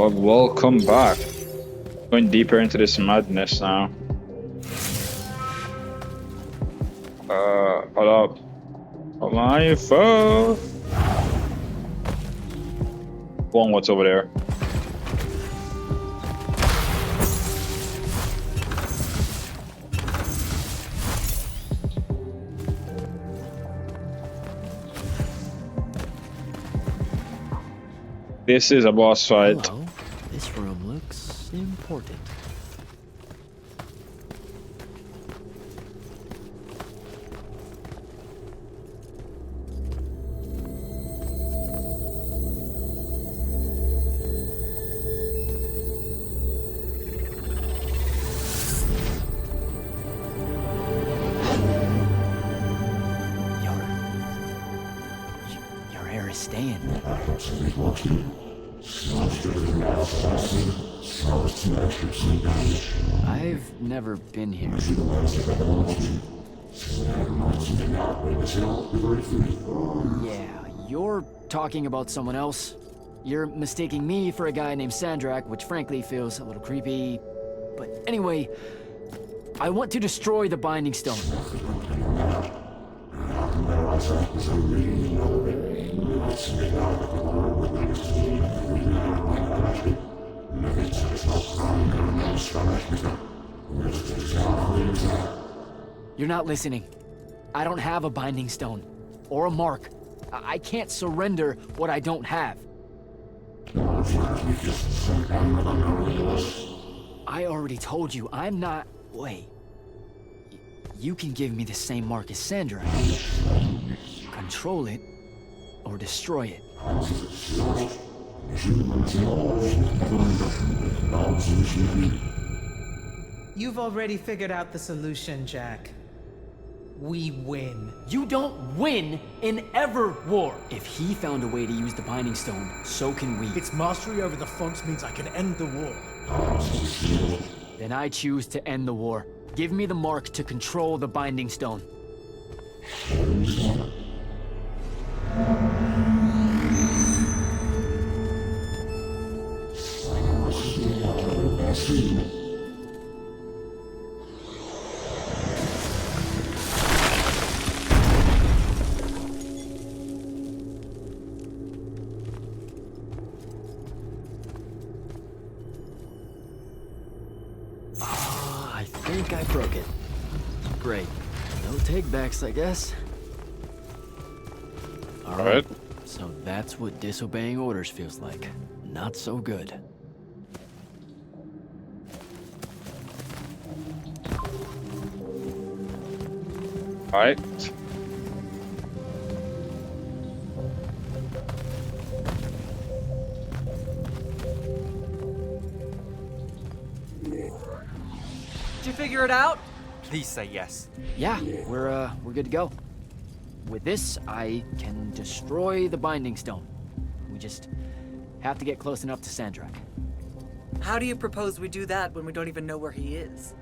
Well, welcome back. Going deeper into this madness now. Hold up. Hold my phone. One, what's over there? This is a boss fight. Hello. This room looks important. Your hair is staying. I've never been here. Yeah, you're talking about someone else. You're mistaking me for a guy named Sandrak, which frankly feels a little creepy. But anyway, I want to destroy the Binding Stone. You're not listening. I don't have a Binding Stone. Or a mark. I can't surrender what I don't have. I already told you, I'm not... Wait. You can give me the same mark as Sandra. Control it, or destroy it. You've already figured out the solution, Jack. We win. You don't win in ever war. If he found a way to use the Binding Stone, so can we. Its mastery over the fonts means I can end the war. Then I choose to end the war. Give me the mark to control the Binding Stone. I think I broke it. Great. No takebacks, I guess. All right. So that's what disobeying orders feels like. Not so good. All right. Did you figure it out? Please say yes. Yeah, we're good to go. With this, I can destroy the Binding Stone. We just have to get close enough to Sandrak. How do you propose we do that when we don't even know where he is?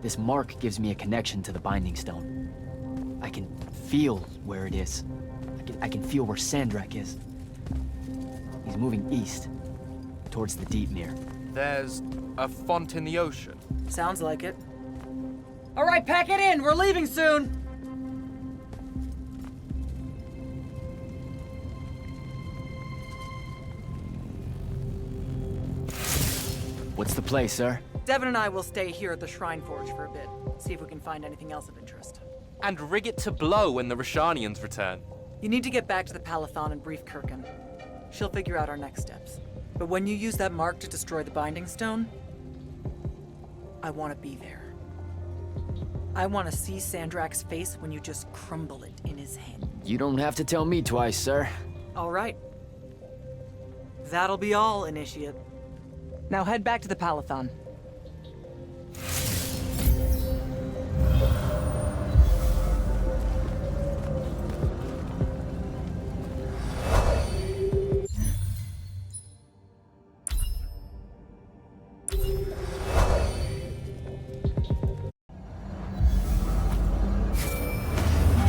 This mark gives me a connection to the Binding Stone. I can feel where it is. I can feel where Sandrak is. He's moving east, towards the deep mirror. There's a font in the ocean. Sounds like it. All right, pack it in. We're leaving soon. What's the play, sir? Devin and I will stay here at the Shrine Forge for a bit. See if we can find anything else of interest. And rig it to blow when the Rashanians return. You need to get back to the Palathon and brief Kirkin. She'll figure out our next steps. But when you use that mark to destroy the Binding Stone, I want to be there. I want to see Sandrak's face when you just crumble it in his hand. You don't have to tell me twice, sir. All right. That'll be all, Initiate. Now head back to the Palathon.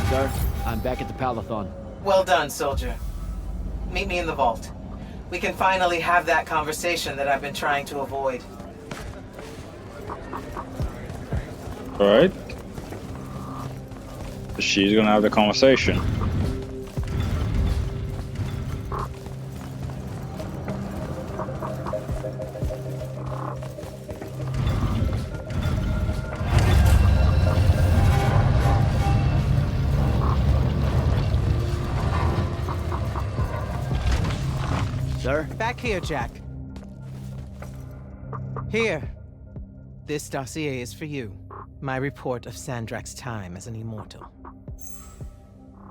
Sir, I'm back at the Palathon. Well done, soldier. Meet me in the vault. We can finally have that conversation that I've been trying to avoid. Alright. She's gonna have the conversation. Sir? Back here, Jack. Here. This dossier is for you. My report of Sandrak's time as an immortal.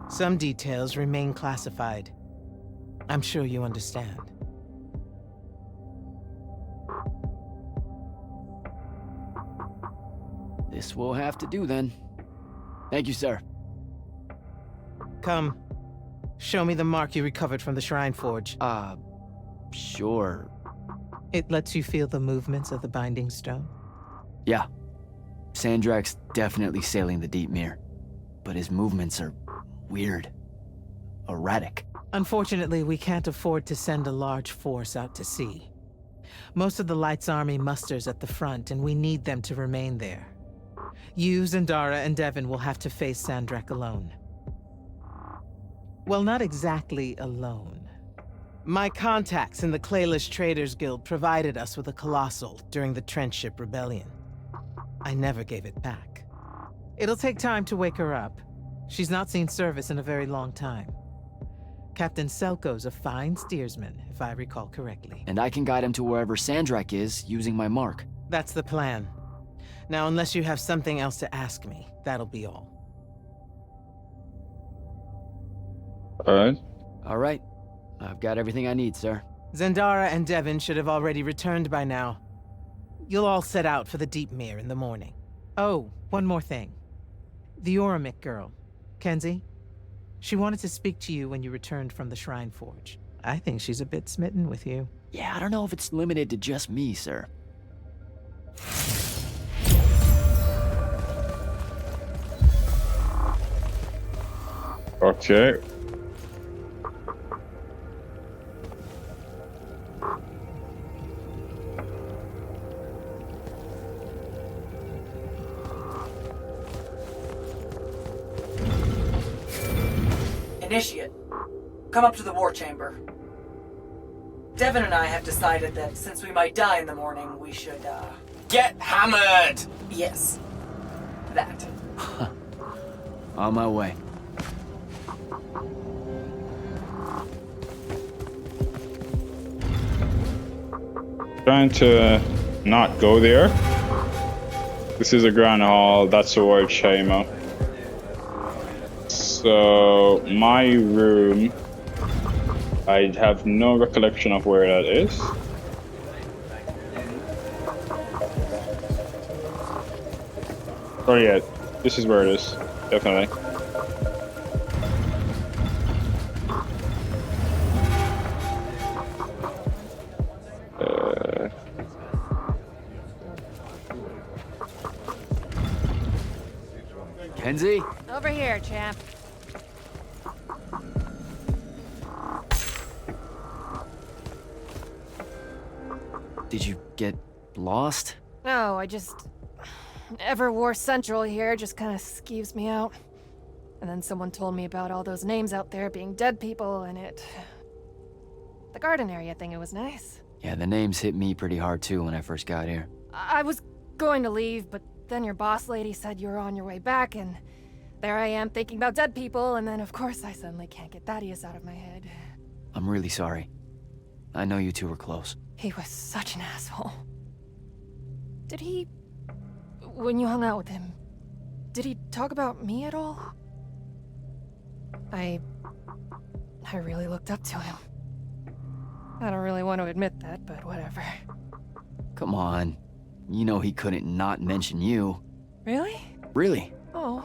Some details remain classified. I'm sure you understand. This will have to do then. Thank you, sir. Come. Show me the mark you recovered from the Shrine Forge. Sure. It lets you feel the movements of the Binding Stone. Yeah. Sandrak's definitely sailing the deep mirror, but his movements are weird. Erratic. Unfortunately, we can't afford to send a large force out to sea. Most of the Light's army musters at the front, and we need them to remain there. You, Zendara, and Devin will have to face Sandrak alone. Well, not exactly alone. My contacts in the Clayless Traders Guild provided us with a Colossal during the Trenchship Rebellion. I never gave it back. It'll take time to wake her up. She's not seen service in a very long time. Captain Selko's a fine steersman, if I recall correctly. And I can guide him to wherever Sandrak is using my mark. That's the plan. Now, unless you have something else to ask me, that'll be all. Alright. All right. I've got everything I need, sir. Zendara and Devin should have already returned by now. You'll all set out for the Deep Mere in the morning. Oh, one more thing. The Oromik girl, Kenzie, she wanted to speak to you when you returned from the Shrine Forge. I think she's a bit smitten with you. Yeah, I don't know if it's limited to just me, sir. Okay. Initiate, come up to the war chamber. Devin and I have decided that since we might die in the morning, we should, Get hammered! yes. That. On my way. Trying to not go there. This is a grand hall, that's a word chamber. So, my room, I have no recollection of where that is. Oh yeah, this is where it is, definitely. Kenzie? Over here, champ. Did you get lost? No, I just... Everwar Central here just kind of skeeves me out. And then someone told me about all those names out there being dead people, and it... The garden area thing, it was nice. Yeah, the names hit me pretty hard too when I first got here. I was going to leave, but then your boss lady said you were on your way back, and there I am thinking about dead people, and then of course I suddenly can't get Thaddeus out of my head. I'm really sorry. I know you two were close. He was such an asshole. Did he... When you hung out with him, did he talk about me at all? I really looked up to him. I don't really want to admit that, but whatever. Come on. You know he couldn't not mention you. Really? Really? Oh.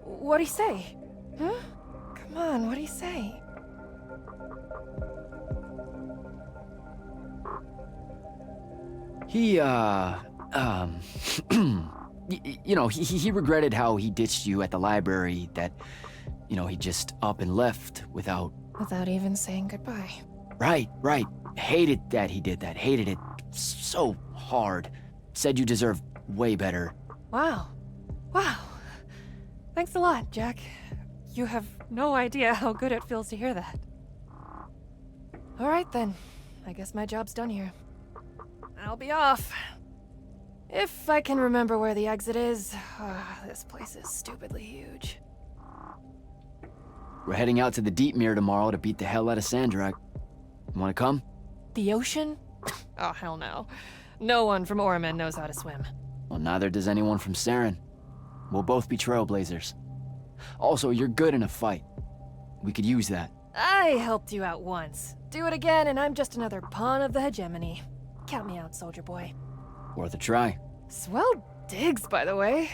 What'd he say? Huh? Come on, what'd he say? He, you know, he regretted how he ditched you at the library, that, you know, he just up and left without... Without even saying goodbye. Right. Hated that he did that. Hated it so hard. Said you deserve way better. Wow. Thanks a lot, Jack. You have no idea how good it feels to hear that. All right, then. I guess my job's done here. I'll be off. If I can remember where the exit is. This place is stupidly huge. We're heading out to the Deep Mirror tomorrow to beat the hell out of Sandrak. Wanna come? The ocean? Oh, hell no. No one from Orman knows how to swim. Well, neither does anyone from Saren. We'll both be trailblazers. Also, you're good in a fight. We could use that. I helped you out once. Do it again, and I'm just another pawn of the hegemony. Count me out, soldier boy. Worth a try. Swell digs, by the way.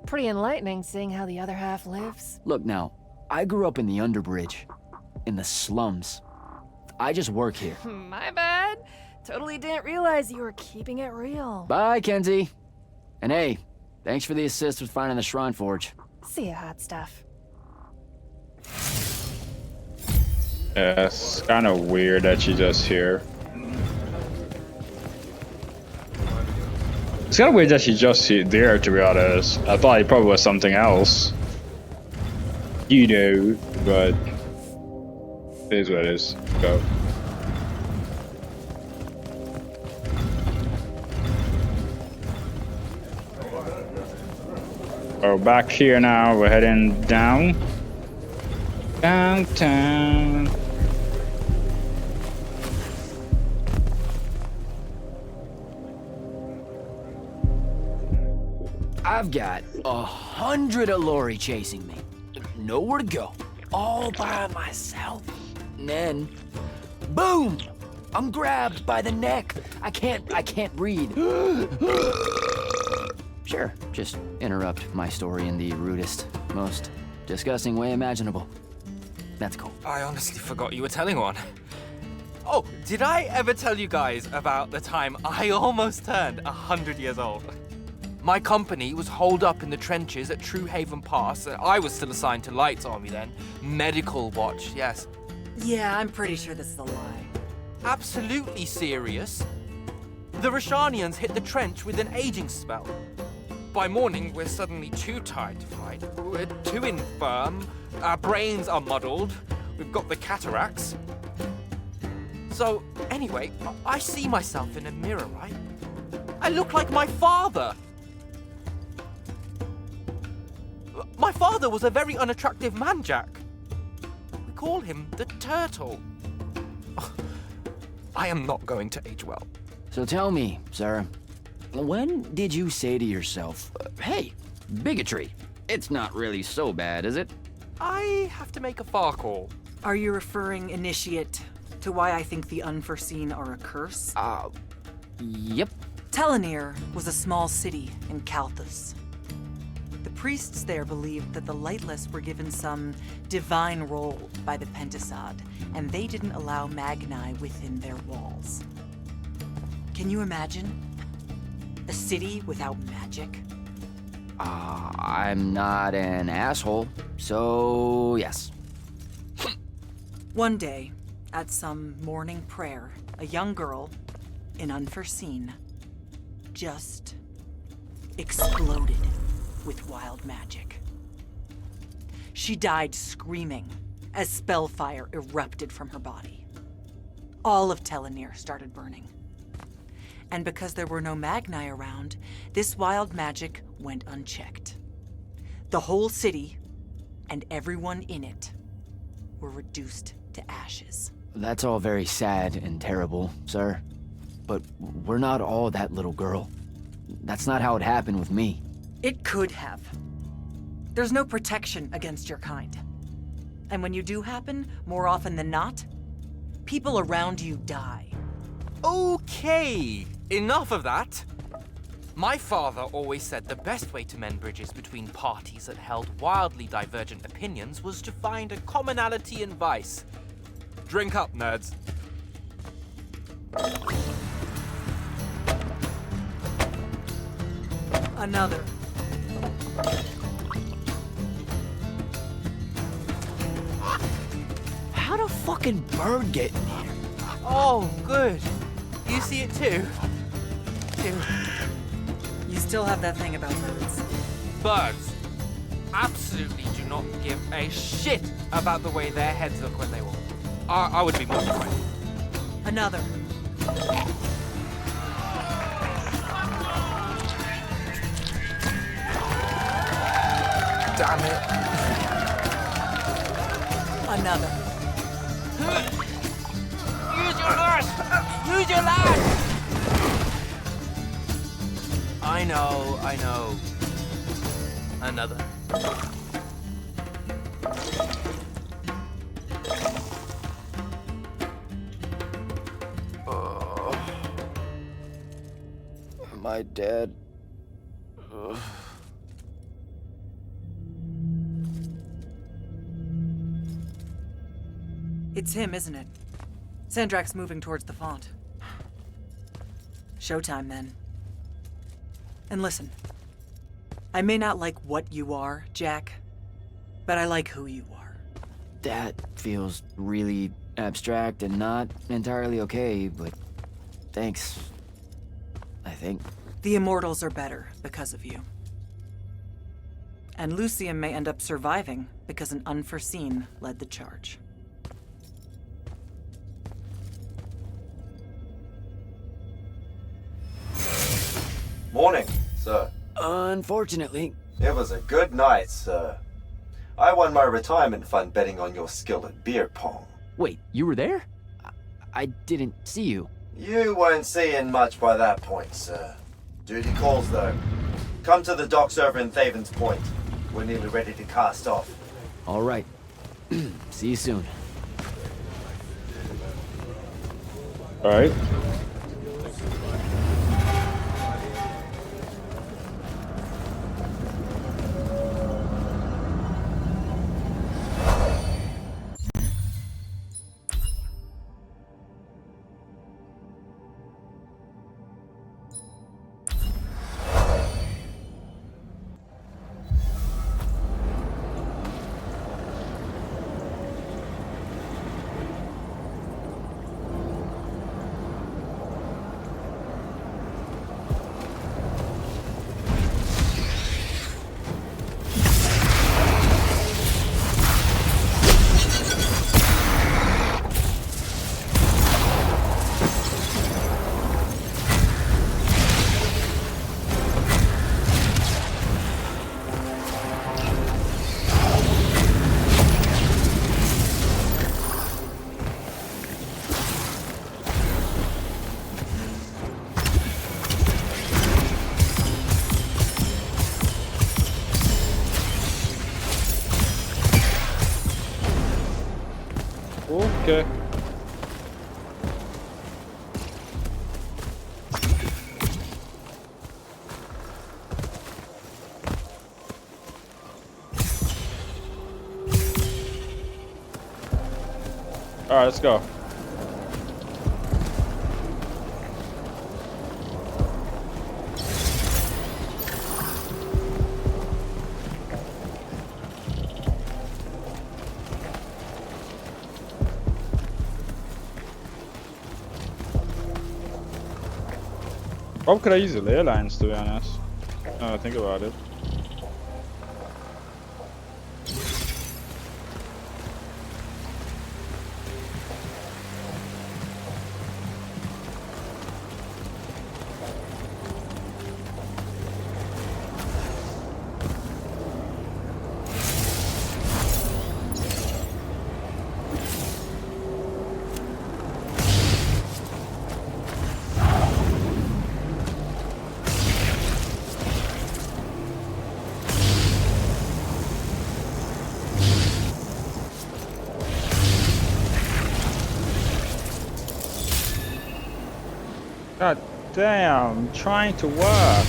Pretty enlightening seeing how the other half lives. Look now, I grew up in the Underbridge. In the slums. I just work here. My bad. Totally didn't realize you were keeping it real. Bye, Kenzie. And hey, thanks for the assist with finding the Shrine Forge. See ya, hot stuff. Yeah, it's kind of weird that she's just here. It's kind of weird that she's just there, to be honest. I thought it probably was something else. You know, but it is what it is. Go. Oh, back here now. We're heading down. Downtown. I've got 100 Allori chasing me. Nowhere to go. All by myself. And then, boom! I'm grabbed by the neck. I can't breathe. Sure, just interrupt my story in the rudest, most disgusting way imaginable. That's cool. I honestly forgot you were telling one. Oh, did I ever tell you guys about the time I almost turned 100 years old? My company was holed up in the trenches at True Haven Pass, and I was still assigned to Light's army then. Medical watch, yes. Yeah, I'm pretty sure this is a lie. Absolutely serious. The Rashanians hit the trench with an aging spell. By morning, we're suddenly too tired to fight. We're too infirm. Our brains are muddled. We've got the cataracts. So, anyway, I see myself in a mirror, right? I look like my father. My father was a very unattractive man, Jack. We call him the Turtle. I am not going to age well. So tell me, Sarah, when did you say to yourself, hey, bigotry, it's not really so bad, is it? I have to make a far call. Are you referring, Initiate, to why I think the unforeseen are a curse? Yep. Telenir was a small city in Kalthus. The priests there believed that the Lightless were given some divine role by the Pentasod, and they didn't allow Magni within their walls. Can you imagine? A city without magic? I'm not an asshole, so yes. One day, at some morning prayer, a young girl, in Unforeseen, just exploded with wild magic. She died screaming as spellfire erupted from her body. All of Telenir started burning. And because there were no Magni around, this wild magic went unchecked. The whole city, and everyone in it, were reduced to ashes. That's all very sad and terrible, sir. But we're not all that little girl. That's not how it happened with me. It could have. There's no protection against your kind. And when you do happen, more often than not, people around you die. Okay, enough of that. My father always said the best way to mend bridges between parties that held wildly divergent opinions was to find a commonality in vice. Drink up, nerds. Another. How'd a fucking bird get in here? Oh, good. You see it too? You still have that thing about birds. Birds absolutely do not give a shit about the way their heads look when they walk. I would be mortified. Another. Damn it. Another. Use your lash! Use your lash! I know. Another. Am I dead? It's him, isn't it? Sandrak's moving towards the font. Showtime, then. And listen, I may not like what you are, Jack, but I like who you are. That feels really abstract and not entirely okay, but thanks. I think. The Immortals are better because of you. And Lucium may end up surviving because an unforeseen led the charge. Morning, sir. Unfortunately. It was a good night, sir. I won my retirement fund betting on your skill at beer pong. Wait, you were there? I didn't see you. You weren't seeing much by that point, sir. Duty calls, though. Come to the docks over in Thaven's Point. We're nearly ready to cast off. All right. See you soon. All right. Okay. All right, let's go. Probably could I use the ley lines, to be honest. Now I think about it. God damn, I'm trying to work.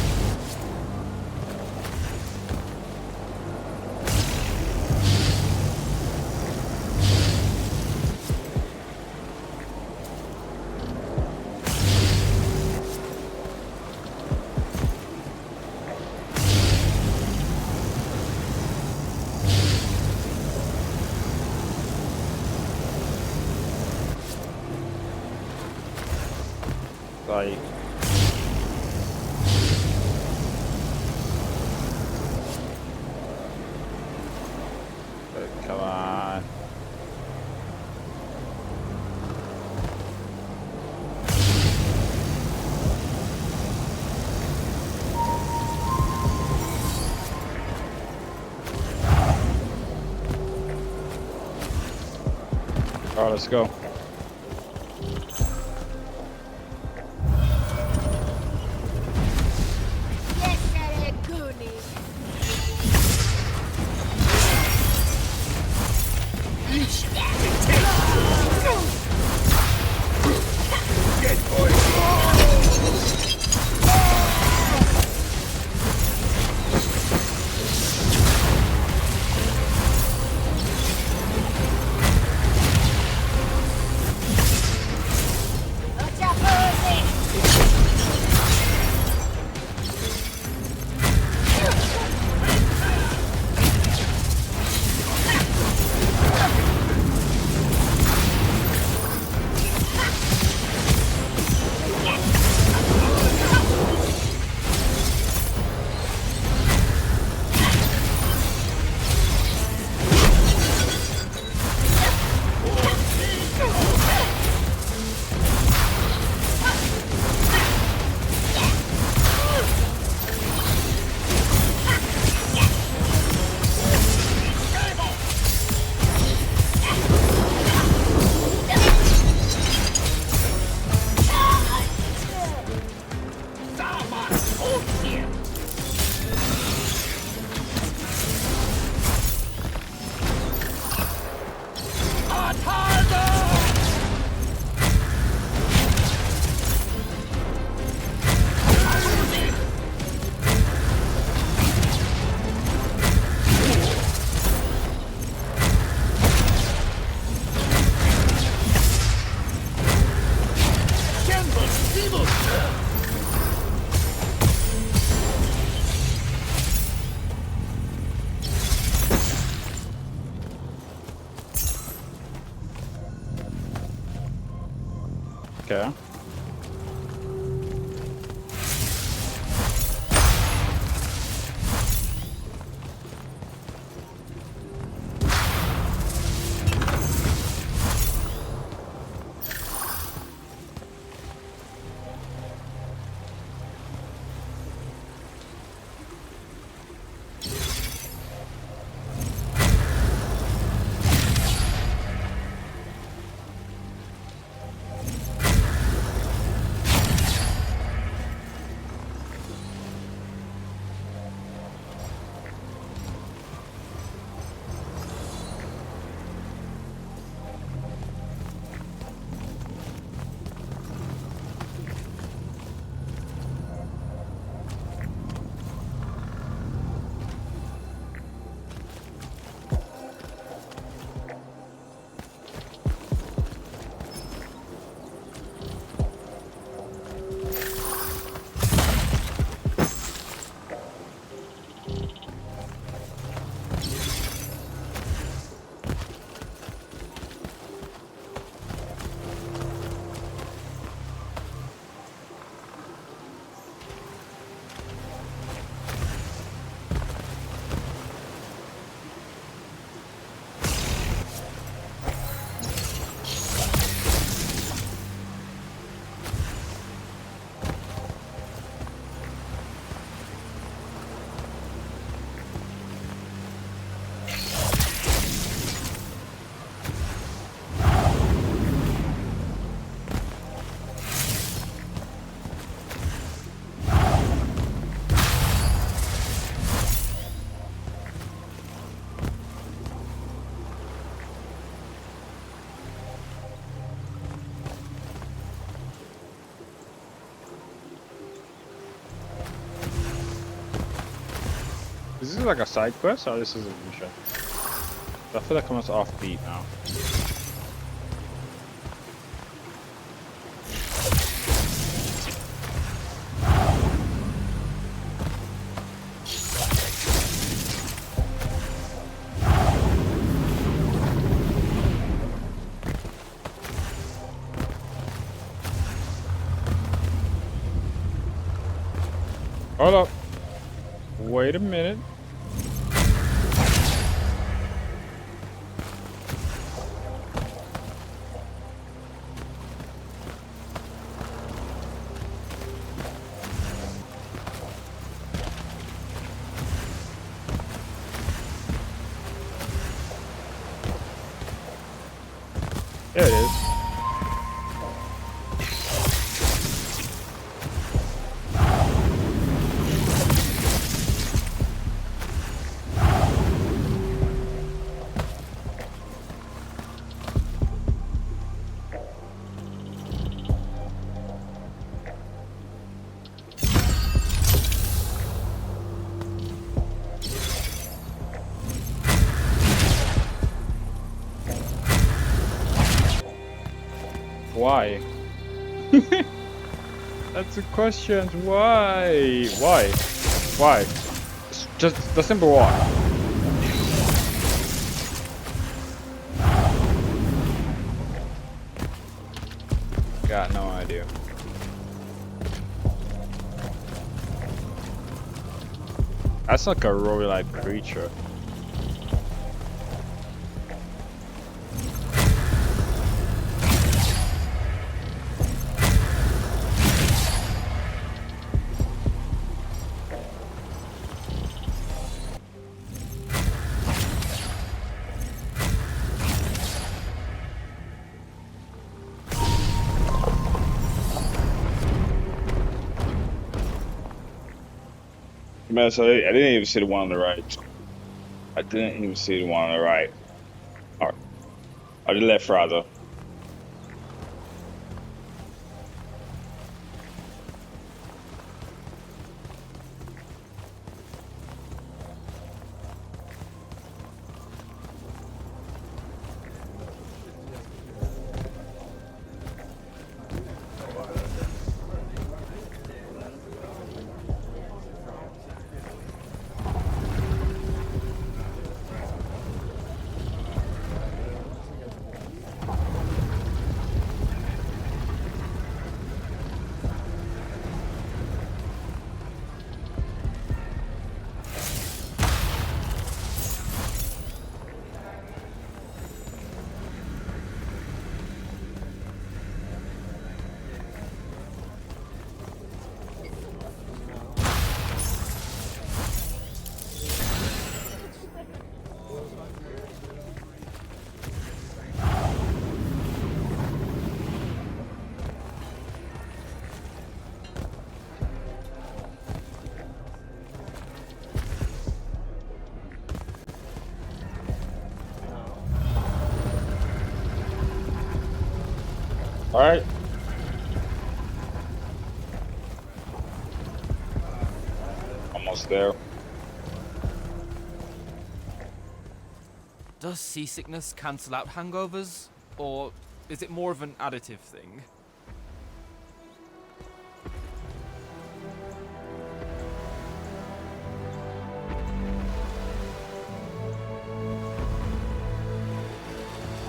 like... Come on. Alright, let's go. Okay. Is this like a side quest or this is a mission? I feel like I'm almost offbeat now. Hold up. Wait a minute. There it is. Why? That's the question. Why? Why? Why? Just the simple why. Got no idea. That's like a roguelike creature. Man, so I didn't even see the one on the right. I didn't even see the one on the right. Or the left, rather. All right. Almost there. Does seasickness cancel out hangovers? Or is it more of an additive thing?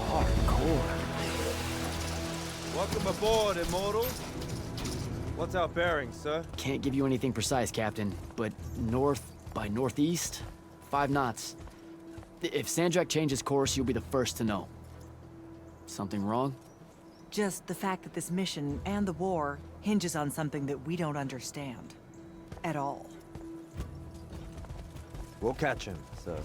Hardcore. Welcome aboard, Immortals. What's our bearing, sir? Can't give you anything precise, Captain, but north by northeast, 5 knots. If Sandrak changes course, you'll be the first to know. Something wrong? Just the fact that this mission and the war hinges on something that we don't understand. At all. We'll catch him, sir.